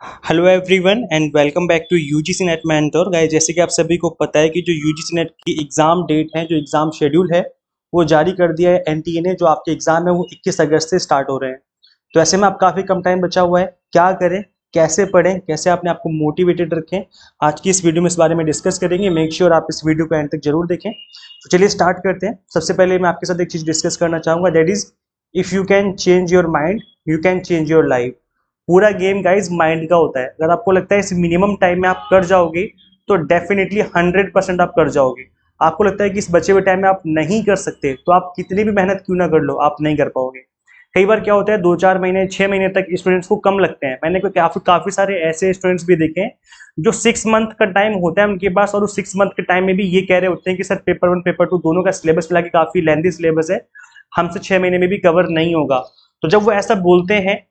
Hello everyone and welcome back to UGC NET mentor guys. जैसे कि आप सभी को पता है कि जो यूजीसी नेट की एग्ज़ाम डेट है, जो एग्ज़ाम शेड्यूल है, वो जारी कर दिया है एनटीए ने। जो आपके एग्ज़ाम है वो 21 अगस्त से स्टार्ट हो रहे हैं। तो ऐसे में आप काफ़ी कम टाइम बचा हुआ है, क्या करें, कैसे पढ़ें, कैसे अपने आप को मोटिवेटेड रखें, आज की इस वीडियो में इस बारे में डिस्कस करेंगे। मेक श्योर आप इस वीडियो को एंड तक जरूर देखें। तो चलिए स्टार्ट करते हैं। सबसे पहले मैं आपके साथ एक चीज़ डिस्कस करना चाहूँगा, that is if you can change your mind you can change your life. पूरा गेम गाइज माइंड का होता है। अगर आपको लगता है इस मिनिमम टाइम में आप कर जाओगे तो डेफिनेटली 100% आप कर जाओगे। आपको लगता है कि इस बचे हुए टाइम में आप नहीं कर सकते तो आप कितनी भी मेहनत क्यों ना कर लो, आप नहीं कर पाओगे। कई बार क्या होता है, 2-4 महीने 6 महीने तक स्टूडेंट्स को कम लगते हैं। मैंने कोई काफी सारे ऐसे स्टूडेंट्स भी देखे हैं जो 6 मंथ का टाइम होता है उनके पास, और उस 6 मंथ के टाइम में भी ये कह रहे होते हैं कि सर पेपर 1 पेपर 2 दोनों का सिलेबस मिला के काफी लेंथी सिलेबस है, हमसे 6 महीने में भी कवर नहीं होगा। तो जब वो ऐसा बोलते हैं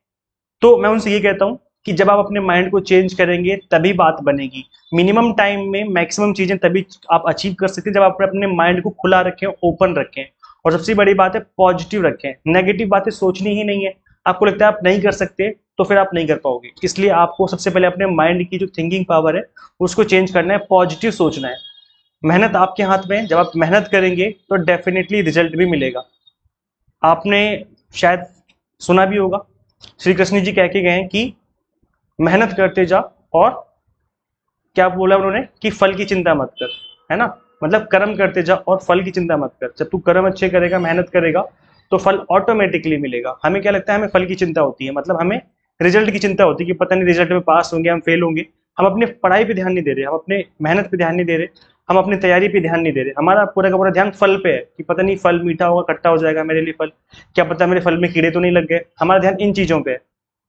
तो मैं उनसे ये कहता हूँ कि जब आप अपने माइंड को चेंज करेंगे तभी बात बनेगी। मिनिमम टाइम में मैक्सिमम चीजें तभी आप अचीव कर सकते हैं जब आप अपने माइंड को खुला रखें, ओपन रखें, और सबसे बड़ी बात है पॉजिटिव रखें। नेगेटिव बातें सोचनी ही नहीं है। आपको लगता है आप नहीं कर सकते तो फिर आप नहीं कर पाओगे। इसलिए आपको सबसे पहले अपने माइंड की जो थिंकिंग पावर है उसको चेंज करना है, पॉजिटिव सोचना है। मेहनत आपके हाथ में है, जब आप मेहनत करेंगे तो डेफिनेटली रिजल्ट भी मिलेगा। आपने शायद सुना भी होगा, श्री कृष्ण जी कह के गए हैं कि मेहनत करते जा, और क्या बोला उन्होंने कि फल की चिंता मत कर, है ना। मतलब कर्म करते जा और फल की चिंता मत कर। जब तू कर्म अच्छे करेगा, मेहनत करेगा, तो फल ऑटोमेटिकली मिलेगा। हमें क्या लगता है, हमें फल की चिंता होती है, मतलब हमें रिजल्ट की चिंता होती है कि पता नहीं रिजल्ट में पास होंगे हम फेल होंगे। हम अपनी पढ़ाई पे ध्यान नहीं दे रहे, हम अपने मेहनत पे ध्यान नहीं दे रहे, हम अपनी तैयारी पे ध्यान नहीं दे रहे। हमारा पूरा का पूरा ध्यान फल पे है कि पता नहीं फल मीठा होगा, खट्टा हो जाएगा मेरे लिए फल, क्या पता मेरे फल में कीड़े तो नहीं लग गए। हमारा ध्यान इन चीजों पे है,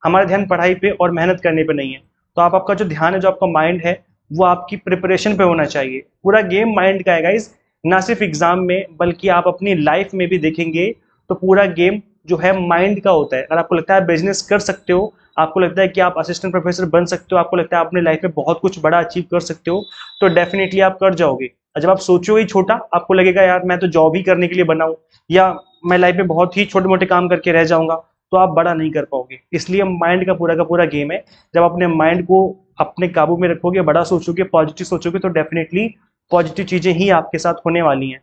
हमारा ध्यान पढ़ाई पे और मेहनत करने पे नहीं है। तो आपका जो ध्यान है, जो आपका माइंड है, वो आपकी प्रिपरेशन पे होना चाहिए। पूरा गेम माइंड का है गाइस, ना सिर्फ एग्जाम में बल्कि आप अपनी लाइफ में भी देखेंगे तो पूरा गेम जो है माइंड का होता है। अगर आपको लगता है बिजनेस कर सकते हो, आपको लगता है कि आप असिस्टेंट प्रोफेसर बन सकते हो, आपको लगता है अपने लाइफ में बहुत कुछ बड़ा अचीव कर सकते हो, तो डेफिनेटली आप कर जाओगे। और जब आप सोचोगे छोटा, आपको लगेगा यार मैं तो जॉब ही करने के लिए बना हूँ, या मैं लाइफ में बहुत ही छोटे मोटे काम करके रह जाऊंगा, तो आप बड़ा नहीं कर पाओगे। इसलिए माइंड का पूरा गेम है। जब अपने माइंड को अपने काबू में रखोगे, बड़ा सोचोगे, पॉजिटिव सोचोगे, तो डेफिनेटली पॉजिटिव चीजें ही आपके साथ होने वाली हैं।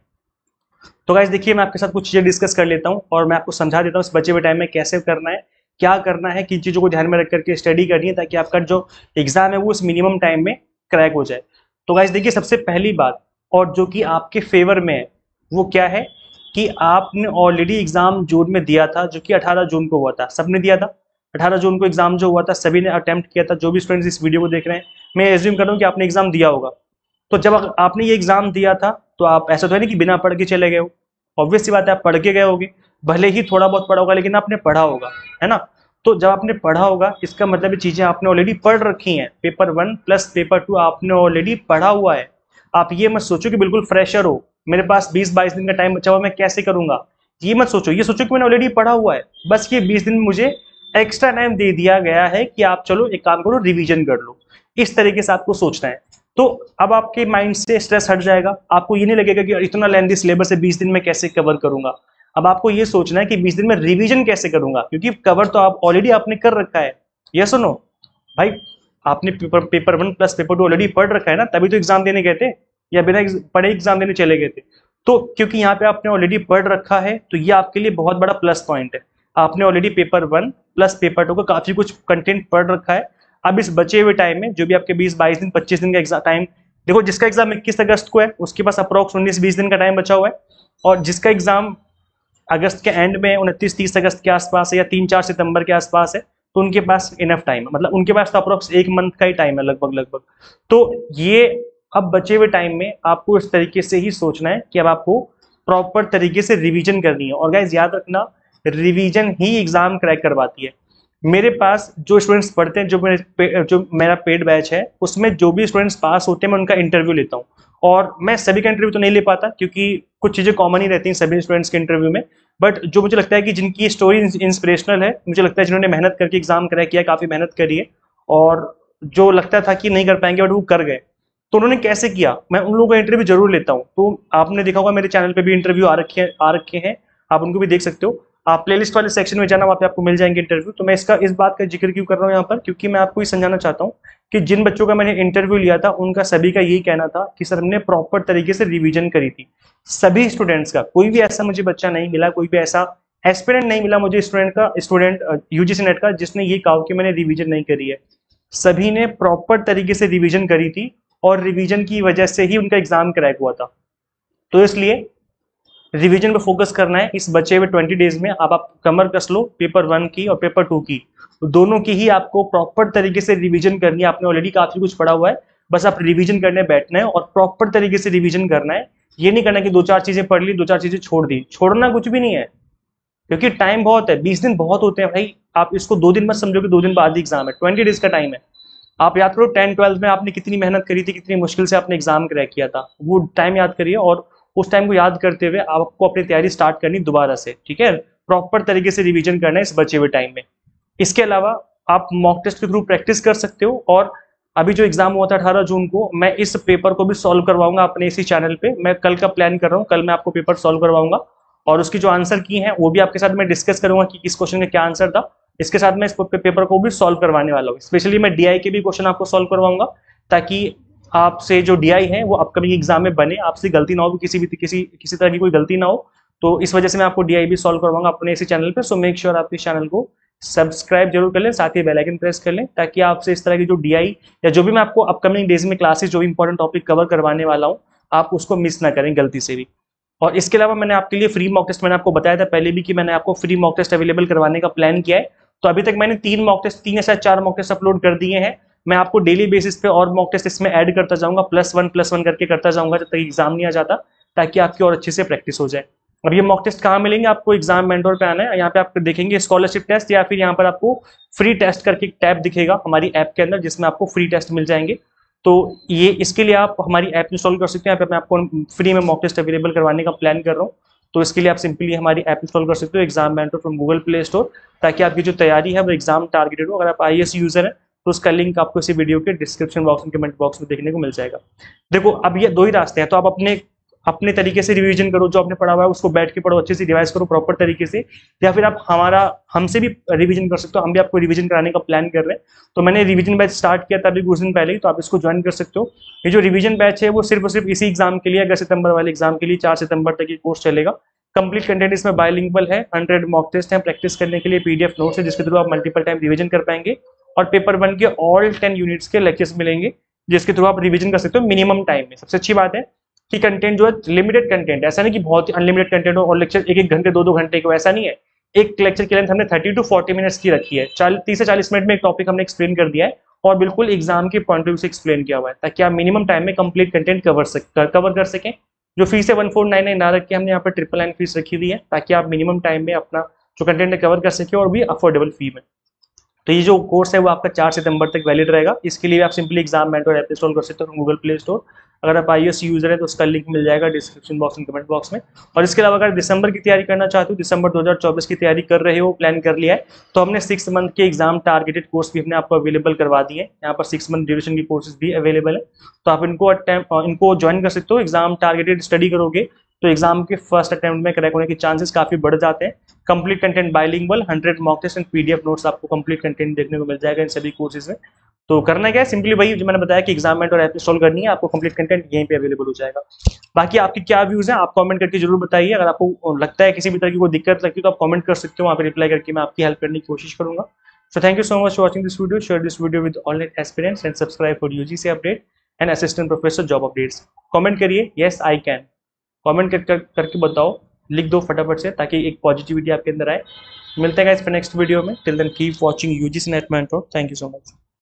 तो गाइस देखिए, मैं आपके साथ कुछ चीजें डिस्कस कर लेता हूं और मैं आपको समझा देता हूं इस बचे हुए टाइम में कैसे करना है, क्या करना है, किन चीजों को ध्यान में रख करके स्टडी करनी है, ताकि आपका जो एग्जाम है वो उस मिनिमम टाइम में क्रैक हो जाए। तो गाइस देखिए, सबसे पहली बात, और जो कि आपके फेवर में है, वो क्या है कि आपने ऑलरेडी एग्जाम जून में दिया था, जो कि 18 जून को हुआ था। सबने दिया था 18 जून को एग्जाम जो हुआ था, सभी ने अटेम्प्ट किया था। जो भी स्टूडेंट्स इस वीडियो को देख रहे हैं, मैं एज्यूम कर रहा हूँ कि आपने एग्जाम दिया होगा। तो जब आपने ये एग्जाम दिया था तो आप ऐसा तो है नहीं कि बिना पढ़ के चले गए हो। ऑब्वियस सी बात है, आप पढ़ के गए होगे, भले ही थोड़ा बहुत पढ़ा होगा, लेकिन आपने पढ़ा होगा, है ना। तो जब आपने पढ़ा होगा, इसका मतलब ये चीजें आपने ऑलरेडी पढ़ रखी हैं। पेपर 1 प्लस पेपर 2 आपने ऑलरेडी पढ़ा हुआ है। आप ये मत सोचो कि बिल्कुल फ्रेशर हो, मेरे पास 20-22 दिन का टाइम बचा हुआ, मैं कैसे करूंगा। ये मत सोचो, ये सोचो कि मैंने ऑलरेडी पढ़ा हुआ है, बस ये 20 दिन मुझे एक्स्ट्रा टाइम दे दिया गया है कि आप चलो एक काम करो, रिवीजन कर लो। इस तरीके से आपको सोचना है। तो अब आपके माइंड से स्ट्रेस हट जाएगा। आपको ये नहीं लगेगा कि इतना लेंथी सिलेबस है, 20 दिन में कैसे कवर करूंगा। अब आपको ये सोचना है कि 20 दिन में रिवीजन कैसे करूंगा, क्योंकि कवर तो आप ऑलरेडी आपने कर रखा है। ये सुनो भाई, आपने पेपर 1 प्लस पेपर 2 ऑलरेडी पढ़ रखा है ना, तभी तो एग्जाम देने गए थे, या बिना पढ़े एग्जाम देने चले गए थे। तो क्योंकि यहाँ पे आपने ऑलरेडी पढ़ रखा है, तो ये आपके लिए बहुत बड़ा प्लस पॉइंट है। आपने ऑलरेडी पेपर 1 प्लस पेपर 2 का काफी कुछ कंटेंट पढ़ रखा है। अब इस बचे हुए टाइम में जो भी आपके 20-22 दिन 25 दिन का एग्जाम टाइम, देखो जिसका एग्जाम 21 अगस्त को है उसके पास अप्रोक्स 19-20 दिन का टाइम बचा हुआ है, और जिसका एग्जाम अगस्त के एंड में 29-30 अगस्त के आसपास है, या 3-4 सितंबर के आसपास है, तो उनके पास इनफ टाइम है। मतलब उनके पास तो अप्रोक्स 1 मंथ का ही टाइम है लगभग लगभग। तो ये अब बचे हुए टाइम में आपको इस तरीके से ही सोचना है कि अब आपको प्रॉपर तरीके से रिवीजन करनी है। और गाइस याद रखना, रिवीजन ही एग्जाम क्रैक करवाती है। मेरे पास जो स्टूडेंट्स पढ़ते हैं, जो मेरा पेड बैच है, उसमें जो भी स्टूडेंट्स पास होते हैं मैं उनका इंटरव्यू लेता हूँ। और मैं सभी का इंटरव्यू तो नहीं ले पाता, क्योंकि कुछ चीज़ें कॉमन ही रहती हैं सभी स्टूडेंट्स के इंटरव्यू में। बट जो मुझे लगता है कि जिनकी स्टोरी इंस्पिरेशनल है, मुझे लगता है जिन्होंने मेहनत करके एग्जाम क्रैक किया, काफ़ी मेहनत करी है, और जो लगता था कि नहीं कर पाएंगे बट वो कर गए, तो उन्होंने कैसे किया, मैं उन लोगों का इंटरव्यू जरूर लेता हूँ। तो आपने देखा होगा मेरे चैनल पे भी इंटरव्यू आ रखे हैं, आप उनको भी देख सकते हो। आप प्लेलिस्ट वाले सेक्शन में जाना, वहाँ पे आपको मिल जाएंगे इंटरव्यू। तो मैं इस बात का जिक्र क्यों कर रहा हूँ यहाँ पर, क्योंकि मैं आपको ये समझाना चाहता हूँ कि जिन बच्चों का मैंने इंटरव्यू लिया था उनका सभी का यही कहना था कि सर हमने प्रॉपर तरीके से रिवीजन करी थी। सभी स्टूडेंट्स का, कोई भी ऐसा मुझे बच्चा नहीं मिला, कोई भी ऐसा एस्पिरेंट नहीं मिला मुझे स्टूडेंट यूजीसी नेट का जिसने ये कहा कि मैंने रिवीजन नहीं करी है। सभी ने प्रॉपर तरीके से रिवीजन करी थी और रिवीजन की वजह से ही उनका एग्जाम क्रैक हुआ था। तो इसलिए रिवीजन पे फोकस करना है। इस बचे हुए 20 डेज में आप कमर कस लो पेपर 1 की और पेपर 2 की, तो दोनों की ही आपको प्रॉपर तरीके से रिवीजन करनी है। आपने ऑलरेडी काफी कुछ पढ़ा हुआ है, बस आप रिवीजन करने बैठना है और प्रॉपर तरीके से रिवीजन करना है। ये नहीं करना कि 2-4 चीजें पढ़ ली, 2-4 चीजें छोड़ दी। छोड़ना कुछ भी नहीं है, क्योंकि टाइम बहुत है, 20 दिन बहुत होते हैं भाई। आप इसको 2 दिन मत समझो कि 2 दिन बाद ही एग्जाम है, 20 डेज का टाइम है। आप याद करो 10-12 में आपने कितनी मेहनत करी थी, कितनी मुश्किल से आपने एग्जाम क्रैक किया था, वो टाइम याद करिए और उस टाइम को याद करते हुए आपको अपनी तैयारी स्टार्ट करनी दोबारा से, ठीक है। प्रॉपर तरीके से रिवीजन करना है इस बचे हुए टाइम में। इसके अलावा आप मॉक टेस्ट के थ्रू प्रैक्टिस कर सकते हो, और अभी जो एग्जाम हुआ था 18 जून को, मैं इस पेपर को भी सॉल्व करवाऊंगा अपने इसी चैनल पे। मैं कल का प्लान कर रहा हूँ, कल मैं आपको पेपर सॉल्व करवाऊंगा और उसकी जो आंसर की है वो भी आपके साथ मैं डिस्कस करूंगा कि किस क्वेश्चन का क्या आंसर था। इसके साथ मैं इस पेपर को भी सॉल्व करवाने वाला हूँ। स्पेशली मैं डीआई के भी क्वेश्चन आपको सॉल्व करवाऊंगा, ताकि आपसे जो डीआई है वो अपकमिंग एग्जाम में बने, आपसे गलती ना हो, किसी तरह की कोई गलती ना हो। तो इस वजह से मैं आपको डीआई भी सॉल्व करवाऊंगा अपने इसी चैनल पे। सो मेक श्योर आप इस चैनल को सब्सक्राइब जरूर कर लें, साथ ही बेल आइकन प्रेस कर लें, ताकि आपसे इस तरह की जो डीआई या जो भी मैं आपको अपकमिंग डेज में क्लासेस जो भी इंपॉर्टेंट टॉपिक कवर करवाने वाला हूँ, आप उसको मिस ना करें गलती से भी। और इसके अलावा मैंने आपके लिए फ्री मॉक टेस्ट, मैंने आपको बताया था पहले भी कि मैंने आपको फ्री मॉक टेस्ट अवेलेबल करवाने का प्लान किया है। तो अभी तक मैंने 3 या शायद 4 मॉक टेस्ट अपलोड कर दिए हैं। मैं आपको डेली बेसिस पे और मॉक टेस्ट इसमें ऐड करता जाऊंगा, +1 करके करता जाऊंगा जब तक एग्जाम नहीं आ जाता, ताकि आपकी और अच्छे से प्रैक्टिस हो जाए। अब ये मॉक टेस्ट कहाँ मिलेंगे आपको? एग्जाम मेंटोर पे आना है, यहाँ पे आप देखेंगे स्कॉलरशिप टेस्ट, या फिर यहाँ पर आपको फ्री टेस्ट करके एक टैब दिखेगा हमारी ऐप के अंदर, जिसमें आपको फ्री टेस्ट मिल जाएंगे। तो ये इसके लिए आप हमारी ऐप इंस्टॉल कर सकते हैं। यहाँ पे मैं आपको फ्री में मॉक टेस्ट अवेलेबल करवाने का प्लान कर रहा हूँ। तो इसके लिए आप सिंपली हमारी ऐप इंस्टॉल कर सकते हो, exam mentor from Google play store, ताकि आपकी जो तैयारी है वो एग्जाम टारगेटेड हो। अगर आप आईएएस यूजर है तो उसका लिंक आपको इसी वीडियो के डिस्क्रिप्शन बॉक्स में, कमेंट बॉक्स में देखने को मिल जाएगा। देखो अब ये 2 ही रास्ते हैं, तो आप अपने अपने तरीके से रिवीजन करो, जो आपने पढ़ा हुआ है उसको बैठ के पढ़ो, अच्छे से रिवाइज करो प्रॉपर तरीके से, या फिर आप हमसे भी रिवीजन कर सकते हो। हम भी आपको रिवीजन कराने का प्लान कर रहे हैं। तो मैंने रिवीजन बैच स्टार्ट किया था अभी कुछ दिन पहले ही, तो आप इसको ज्वाइन कर सकते हो। ये जो रिवीजन बैच है वो सिर्फ और सिर्फ इसी एग्जाम के लिए, अगस्त सितंबर वाले एग्जाम के लिए 4 सितंबर तक ये कोर्स चलेगा। कंप्लीट कंटेंट इसमें बायलिंगुअल है, 100 मॉक टेस्ट है, प्रैक्टिस करने के लिए पीडीएफ नोट्स है जिसके थ्रू आप मल्टीपल टाइम रिवीजन कर पाएंगे, और पेपर 1 के ऑल 10 यूनिट्स के लेक्चर्स मिलेंगे जिसके थ्रू आप रिवीजन कर सकते हो मिनिमम टाइम में। सबसे अच्छी बात है कि कंटेंट जो है लिमिटेड कंटेंट, ऐसा नहीं कि बहुत ही अनलिमिटेड कंटेंट हो और लेक्चर 1-1 घंटे 2-2 घंटे को, ऐसा नहीं है। एक लेक्चर की लेंथ हमने 30 to 40 मिनट्स की रखी है। 30 से 40 मिनट में एक टॉपिक हमने एक्सप्लेन कर दिया है, और बिल्कुल एग्जाम के पॉइंट ऑफ व्यू से एक्सप्लेन किया हुआ है, ताकि आप मिनिमम टाइम में कंप्लीट कंटेंट कवर कर सकें। जो फीस है 1499 ना रख के हमने यहाँ पर 999 फीस रखी हुई है, ताकि आप मिनिमम टाइम में अपना जो कंटेंट है कवर कर सके, और भी अफोर्डेबल फी में। तो ये जो कोर्स है वो आपका 4 सितंबर तक वैलिड रहेगा। इसके लिए आप simply exam mentor app install कर सकते हो गूगल प्ले स्टोर। अगर आप iOS यूजर है तो उसका लिंक मिल जाएगा डिस्क्रिप्शन बॉक्स में, कमेंट बॉक्स में। और इसके अलावा अगर दिसंबर की तैयारी करना चाहते हो, दिसंबर 2024 की तैयारी कर रहे हो, प्लान कर लिया है, तो हमने 6 मंथ के एग्जाम टारगेटेड कोर्स भी हमने आपको अवेलेबल करवा दिए हैं। यहाँ पर 6 मंथ ड्यूरेशन की कोर्सेज भी अवेलेबल है, तो आप इनको ज्वाइन कर सकते हो। एग्जाम टारगेटेड स्टडी करोगे तो एग्जाम के फर्स्ट अटेम्प्ट में क्रैक होने के चांसेस काफी बढ़ जाते हैं। Complete content bilingual, 100 mock test and PDF notes आपको कंप्लीट कंटेंट देखने को मिल जाएगा इन सभी कोर्सेज में। तो करना क्या है, सिंपली वही जो मैंने बताया कि एग्जाम मेंटोर ऐप इंस्टॉल करनी है, आपको कंप्लीट कंटेंट यहीं पे अवेलेबल हो जाएगा। बाकी आपकी क्या व्यूज है आप कमेंट करके जरूर बताइए। अगर आपको लगता है किसी भी तरह की कोई दिक्कत लगती है तो आप कमेंट कर सकते हो, वहाँ पे रिप्लाई करके मैं आपकी हेल्प करने की कोशिश करूंगा। So thank you so much for watching this video. Share this video with all aspirants and subscribe for UGC update and assistant professor job updates. Comment करिए यस आई कैन, कमेंट करके बताओ, लिख दो फटाफट से, ताकि एक पॉजिटिविटी आपके अंदर आए। मिलते हैं गाइस नेक्स्ट वीडियो में। Till then keep watching UGC NET mentor. Thank you so much.